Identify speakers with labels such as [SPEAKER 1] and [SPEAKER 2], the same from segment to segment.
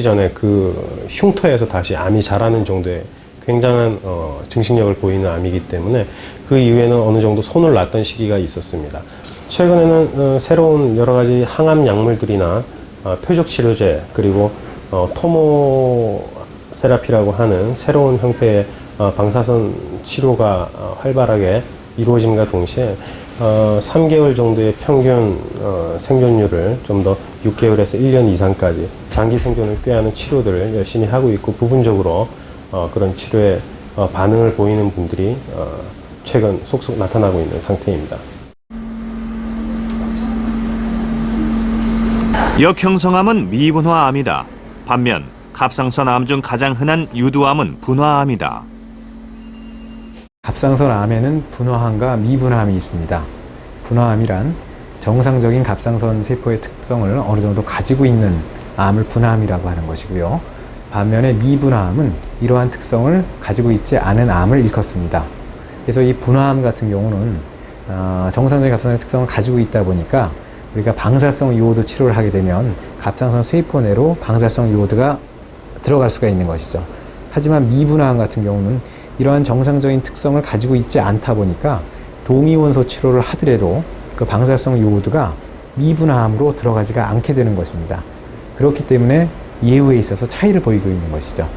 [SPEAKER 1] 전에 그 흉터에서 다시 암이 자라는 정도의 굉장한 증식력을 보이는 암이기 때문에 그 이후에는 어느 정도 손을 놨던 시기가 있었습니다. 최근에는 새로운 여러 가지 항암 약물들이나 표적 치료제 그리고 토모세라피라고 하는 새로운 형태의 방사선 치료가 활발하게 이루어짐과 동시에 3개월 정도의 평균 생존율을 좀 더 6개월에서 1년 이상까지 장기 생존을 꾀하는 치료들을 열심히 하고 있고, 부분적으로 그런 치료에 반응을 보이는 분들이 최근 속속 나타나고 있는 상태입니다.
[SPEAKER 2] 역형성암은 미분화암이다. 반면 갑상선암 중 가장 흔한 유두암은 분화암이다.
[SPEAKER 3] 갑상선암에는 분화암과 미분화암이 있습니다. 분화암이란 정상적인 갑상선 세포의 특성을 어느 정도 가지고 있는 암을 분화암이라고 하는 것이고요. 반면에 미분화암은 이러한 특성을 가지고 있지 않은 암을 일컫습니다. 그래서 이 분화암 같은 경우는 정상적인 갑상선의 특성을 가지고 있다 보니까 우리가 방사성 요오드 치료를 하게 되면 갑상선 세포 내로 방사성 요오드가 들어갈 수가 있는 것이죠. 하지만 미분화암 같은 경우는 이러한 정상적인 특성을 가지고 있지 않다 보니까 동위원소 치료를 하더라도 그 방사성 요오드가 미분화암으로 들어가지가 않게 되는 것입니다. 그렇기 때문에 예후에 있어서 차이를 보이고 있는 것이죠.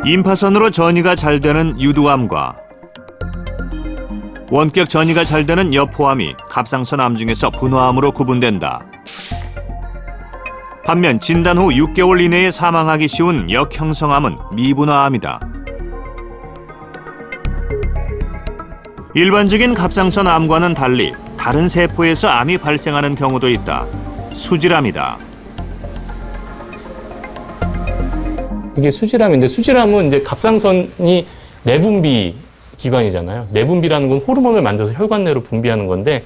[SPEAKER 2] 임파선으로 전이가 잘 되는 유두암과 원격 전이가 잘 되는 여포암이 갑상선암 중에서 분화암으로 구분된다. 반면 진단 후 6개월 이내에 사망하기 쉬운 역형성암은 미분화암이다. 일반적인 갑상선암과는 달리 다른 세포에서 암이 발생하는 경우도 있다. 수질암이다.
[SPEAKER 4] 이게 수질암인데, 수질암은 이제 갑상선이 내분비 기관이잖아요. 내분비라는 건 호르몬을 만들어서 혈관 내로 분비하는 건데,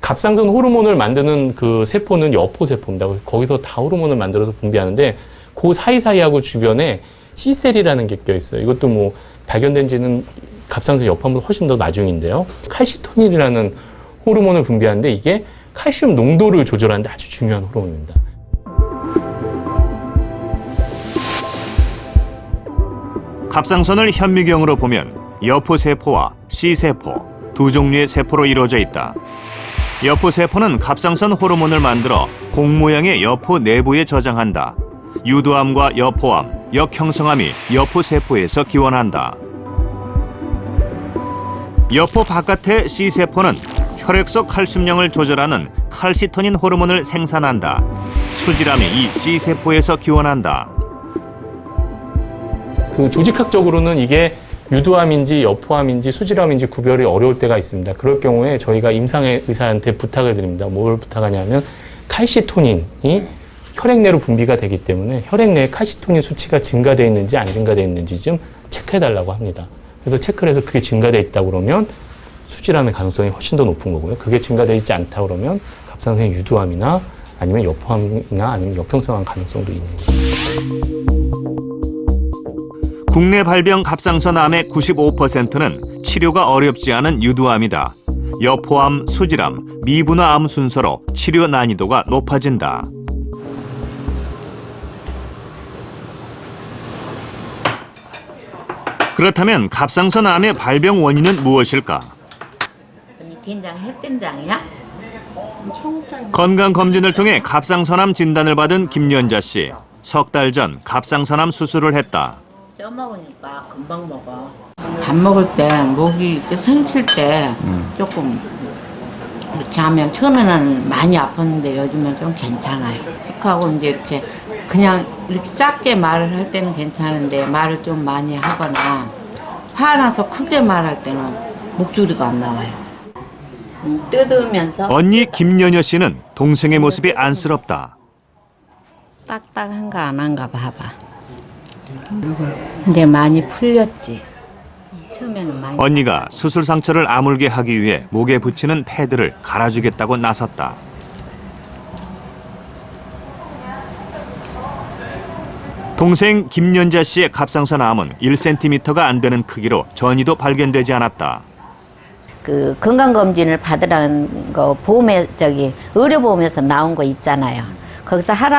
[SPEAKER 4] 갑상선 호르몬을 만드는 그 세포는 여포세포입니다. 거기서 다 호르몬을 만들어서 분비하는데, 그 사이사이하고 주변에 C셀이라는 게 껴있어요. 이것도 뭐 발견된 지는 갑상선 여포암보다 훨씬 더 나중인데요. 칼시토닌이라는 호르몬을 분비하는데, 이게 칼슘 농도를 조절하는데 아주 중요한 호르몬입니다.
[SPEAKER 2] 갑상선을 현미경으로 보면 여포세포와 C세포 두 종류의 세포로 이루어져 있다. 여포세포는 갑상선 호르몬을 만들어 공 모양의 여포 내부에 저장한다. 유두암과 여포암, 역형성암이 여포세포에서 기원한다. 여포 바깥의 C세포는 혈액 속 칼슘량을 조절하는 칼시토닌 호르몬을 생산한다. 수질암이 이 C세포에서 기원한다.
[SPEAKER 4] 그 조직학적으로는 이게 유두암인지 여포암인지 수질암인지 구별이 어려울 때가 있습니다. 그럴 경우에 저희가 임상의 의사한테 부탁을 드립니다. 뭘 부탁하냐면 칼시토닌이 혈액 내로 분비가 되기 때문에 혈액 내에 칼시토닌 수치가 증가되어 있는지 안 증가되어 있는지 좀 체크해달라고 합니다. 그래서 체크를 해서 그게 증가되어 있다고 그러면 수질암의 가능성이 훨씬 더 높은 거고요. 그게 증가되어 있지 않다고 그러면 갑상선의 유두암이나 아니면 여포암이나 아니면 역형성암 가능성도 있는 거죠.
[SPEAKER 2] 국내 발병 갑상선암의 95%는 치료가 어렵지 않은 유두암이다. 여포암, 수질암, 미분화암 순서로 치료 난이도가 높아진다. 그렇다면 갑상선암의 발병 원인은 무엇일까?
[SPEAKER 5] 된장 햇된장이야?
[SPEAKER 2] 건강검진을 통해 갑상선암 진단을 받은 김연자 씨. 석 달 전 갑상선암 수술을 했다.
[SPEAKER 5] 쪄 먹으니까 금방 먹어. 밥 먹을 때 목이 성칠 때 조금 이렇게 하면 처음에는 많이 아팠는데 요즘은 좀 괜찮아요. 하고 이제 이렇게 그냥 이렇게 작게 말을 할 때는 괜찮은데 말을 좀 많이 하거나 화나서 크게 말할 때는 목소리가 안 나와요. 뜯으면서
[SPEAKER 2] 언니 김연여 씨는 동생의 모습이 안쓰럽다.
[SPEAKER 5] 딱딱한가 안 한가 봐봐. 근데 많이 풀렸지. 처음에는 많이.
[SPEAKER 2] 언니가 수술 상처를 아물게 하기 위해 목에 붙이는 패드를 갈아주겠다고 나섰다. 동생 김연자 씨의 갑상선암은 1cm가 안 되는 크기로 전이도 발견되지 않았다.
[SPEAKER 5] 그 건강검진을 받으라는 거 보험에 의료보험에서 나온 거 있잖아요. 거기서 하라.